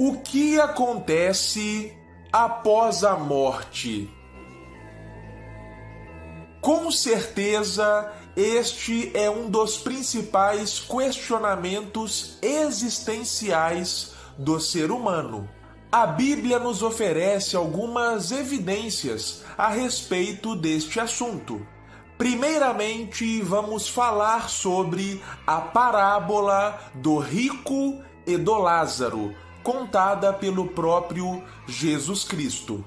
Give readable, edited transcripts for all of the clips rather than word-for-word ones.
O que acontece após a morte? Com certeza, este é um dos principais questionamentos existenciais do ser humano. A Bíblia nos oferece algumas evidências a respeito deste assunto. Primeiramente, vamos falar sobre a parábola do rico e do Lázaro, contada pelo próprio Jesus Cristo.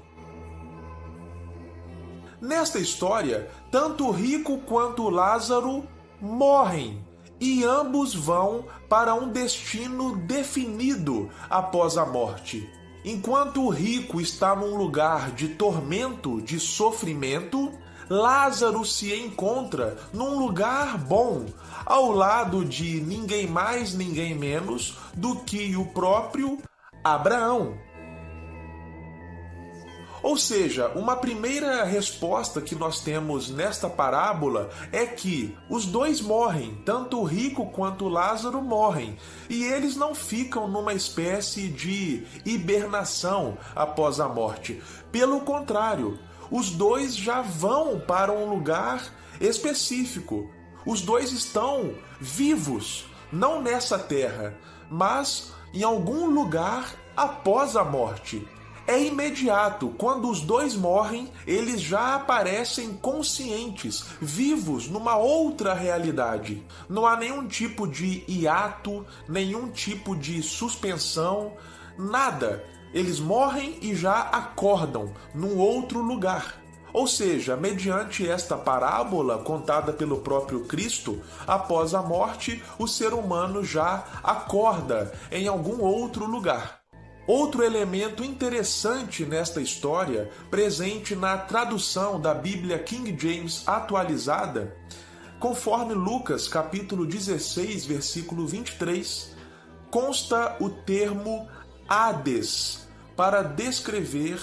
Nesta história, tanto o rico quanto o Lázaro morrem e ambos vão para um destino definido após a morte. Enquanto o rico está num lugar de tormento, de sofrimento, Lázaro se encontra num lugar bom, ao lado de ninguém mais, ninguém menos do que o próprio Abraão. Ou seja, uma primeira resposta que nós temos nesta parábola é que os dois morrem, tanto o rico quanto o Lázaro morrem, e eles não ficam numa espécie de hibernação após a morte. Pelo contrário, os dois já vão para um lugar específico. Os dois estão vivos, não nessa terra, mas em algum lugar após a morte. É imediato, quando os dois morrem, eles já aparecem conscientes, vivos numa outra realidade. Não há nenhum tipo de hiato, nenhum tipo de suspensão, nada. Eles morrem e já acordam num outro lugar. Ou seja, mediante esta parábola contada pelo próprio Cristo, após a morte, o ser humano já acorda em algum outro lugar. Outro elemento interessante nesta história, presente na tradução da Bíblia King James atualizada, conforme Lucas capítulo 16, versículo 23, consta o termo Hades para descrever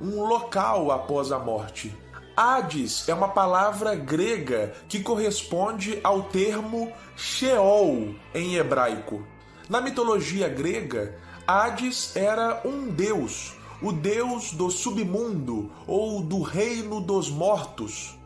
um local após a morte. Hades é uma palavra grega que corresponde ao termo Sheol em hebraico. Na mitologia grega, Hades era um deus, o deus do submundo ou do reino dos mortos.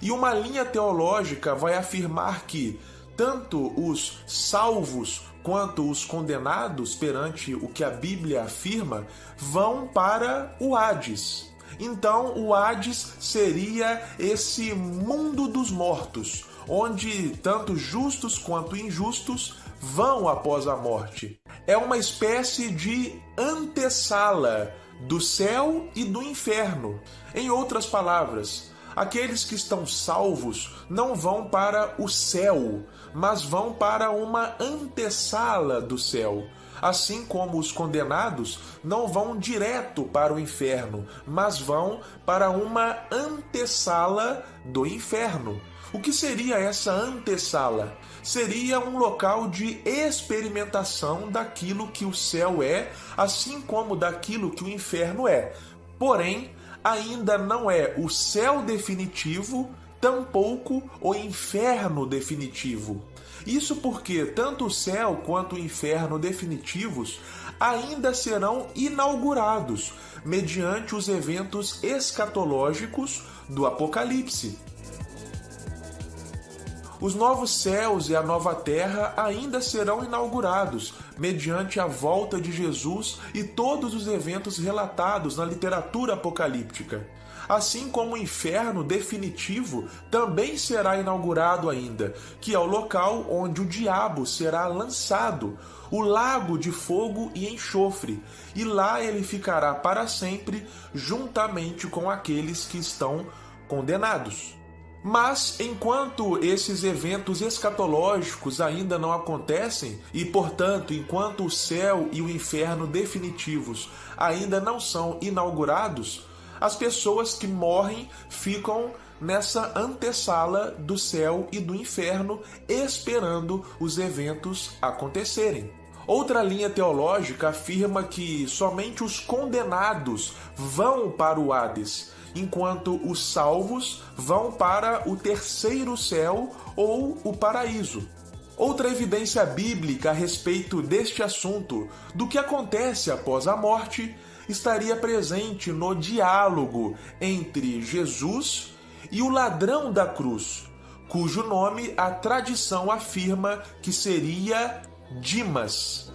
E uma linha teológica vai afirmar que tanto os salvos quanto os condenados perante o que a Bíblia afirma vão para o Hades. Então, o Hades seria esse mundo dos mortos, onde tanto justos quanto injustos vão após a morte. É uma espécie de antessala do céu e do inferno. Em outras palavras, aqueles que estão salvos não vão para o céu, mas vão para uma antessala do céu. Assim como os condenados não vão direto para o inferno, mas vão para uma antessala do inferno. O que seria essa antessala? Seria um local de experimentação daquilo que o céu é, assim como daquilo que o inferno é. Porém, ainda não é o céu definitivo, tampouco o inferno definitivo. Isso porque tanto o céu quanto o inferno definitivos ainda serão inaugurados mediante os eventos escatológicos do Apocalipse. Os novos céus e a nova terra ainda serão inaugurados mediante a volta de Jesus e todos os eventos relatados na literatura apocalíptica. Assim como o inferno definitivo também será inaugurado ainda, que é o local onde o diabo será lançado, o lago de fogo e enxofre, e lá ele ficará para sempre juntamente com aqueles que estão condenados. Mas, enquanto esses eventos escatológicos ainda não acontecem, e, portanto, enquanto o céu e o inferno definitivos ainda não são inaugurados, as pessoas que morrem ficam nessa antessala do céu e do inferno, esperando os eventos acontecerem. Outra linha teológica afirma que somente os condenados vão para o Hades, enquanto os salvos vão para o terceiro céu ou o paraíso. Outra evidência bíblica a respeito deste assunto, do que acontece após a morte, estaria presente no diálogo entre Jesus e o ladrão da cruz, cujo nome a tradição afirma que seria Dimas.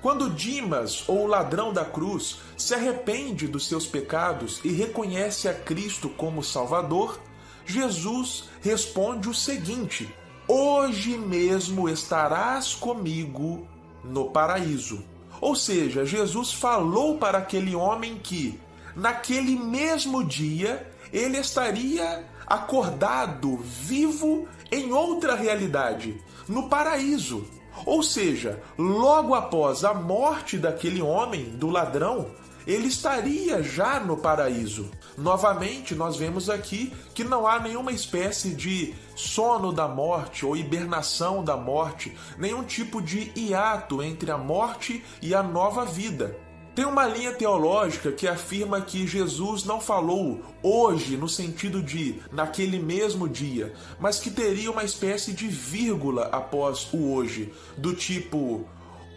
Quando Dimas, ou o ladrão da cruz, se arrepende dos seus pecados e reconhece a Cristo como Salvador, Jesus responde o seguinte: hoje mesmo estarás comigo no paraíso. Ou seja, Jesus falou para aquele homem que, naquele mesmo dia, ele estaria acordado, vivo em outra realidade, no paraíso. Ou seja, logo após a morte daquele homem, do ladrão, ele estaria já no paraíso. Novamente, nós vemos aqui que não há nenhuma espécie de sono da morte ou hibernação da morte, nenhum tipo de hiato entre a morte e a nova vida. Tem uma linha teológica que afirma que Jesus não falou hoje no sentido de naquele mesmo dia, mas que teria uma espécie de vírgula após o hoje, do tipo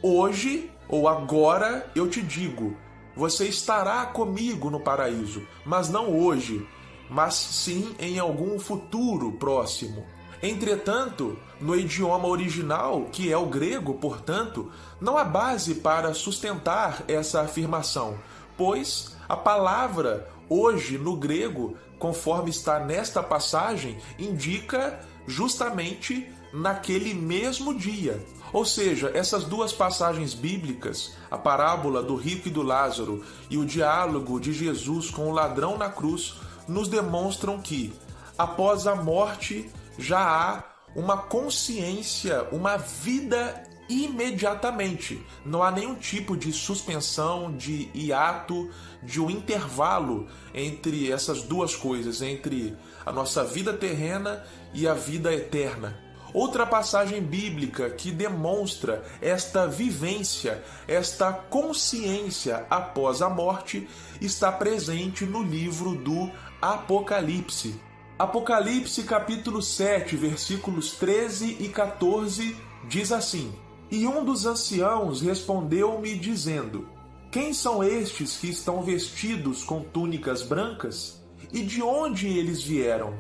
hoje ou agora eu te digo, você estará comigo no paraíso, mas não hoje, mas sim em algum futuro próximo. Entretanto, no idioma original, que é o grego, portanto, não há base para sustentar essa afirmação, pois a palavra hoje no grego, conforme está nesta passagem, indica justamente naquele mesmo dia. Ou seja, essas duas passagens bíblicas, a parábola do rico e do Lázaro e o diálogo de Jesus com o ladrão na cruz, nos demonstram que, após a morte, já há uma consciência, uma vida imediatamente. Não há nenhum tipo de suspensão, de hiato, de um intervalo entre essas duas coisas, entre a nossa vida terrena e a vida eterna. Outra passagem bíblica que demonstra esta vivência, esta consciência após a morte, está presente no livro do Apocalipse. Apocalipse capítulo 7, versículos 13 e 14, diz assim: E um dos anciãos respondeu-me dizendo: Quem são estes que estão vestidos com túnicas brancas? E de onde eles vieram?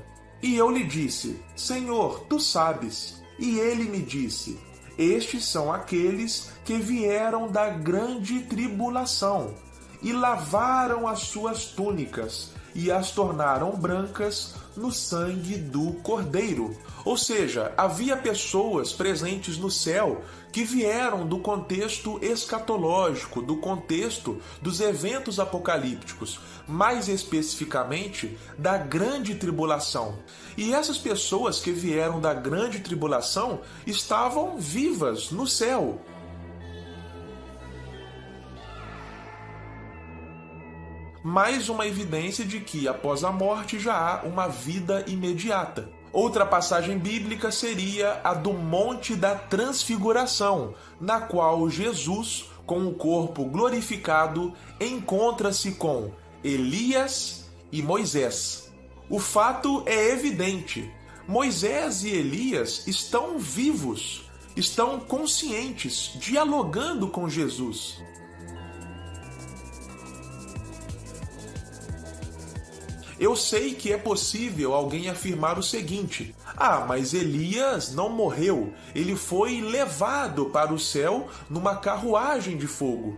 E eu lhe disse: Senhor, tu sabes. E ele me disse: Estes são aqueles que vieram da grande tribulação e lavaram as suas túnicas e as tornaram brancas no sangue do Cordeiro. Ou seja, havia pessoas presentes no céu que vieram do contexto escatológico, do contexto dos eventos apocalípticos, mais especificamente da grande tribulação. E essas pessoas que vieram da grande tribulação estavam vivas no céu. Mais uma evidência de que, após a morte, já há uma vida imediata. Outra passagem bíblica seria a do Monte da Transfiguração, na qual Jesus, com o corpo glorificado, encontra-se com Elias e Moisés. O fato é evidente. Moisés e Elias estão vivos, estão conscientes, dialogando com Jesus. Eu sei que é possível alguém afirmar o seguinte: mas Elias não morreu, ele foi levado para o céu numa carruagem de fogo.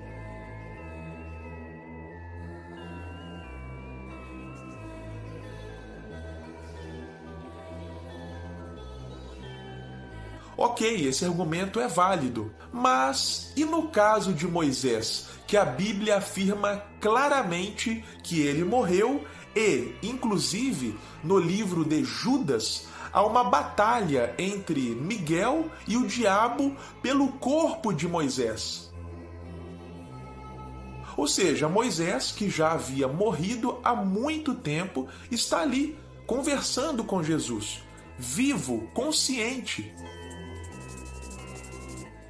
Ok, esse argumento é válido, mas e no caso de Moisés, que a Bíblia afirma claramente que ele morreu e, inclusive, no livro de Judas, há uma batalha entre Miguel e o diabo pelo corpo de Moisés. Ou seja, Moisés, que já havia morrido há muito tempo, está ali, conversando com Jesus, vivo, consciente.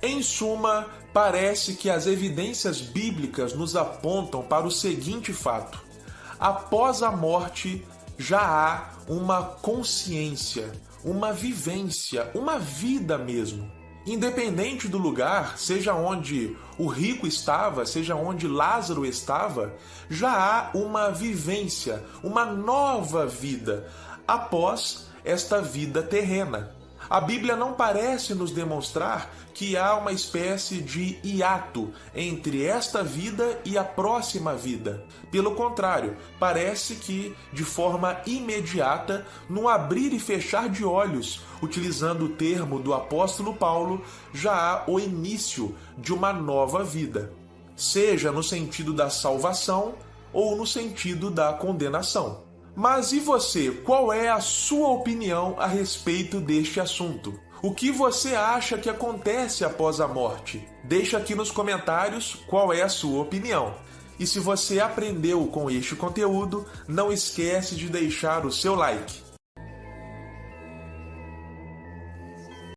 Em suma, parece que as evidências bíblicas nos apontam para o seguinte fato: após a morte, já há uma consciência, uma vivência, uma vida mesmo. Independente do lugar, seja onde o rico estava, seja onde Lázaro estava, já há uma vivência, uma nova vida após esta vida terrena. A Bíblia não parece nos demonstrar que há uma espécie de hiato entre esta vida e a próxima vida. Pelo contrário, parece que, de forma imediata, no abrir e fechar de olhos, utilizando o termo do apóstolo Paulo, já há o início de uma nova vida, seja no sentido da salvação ou no sentido da condenação. Mas e você? Qual é a sua opinião a respeito deste assunto? O que você acha que acontece após a morte? Deixa aqui nos comentários qual é a sua opinião. E se você aprendeu com este conteúdo, não esquece de deixar o seu like.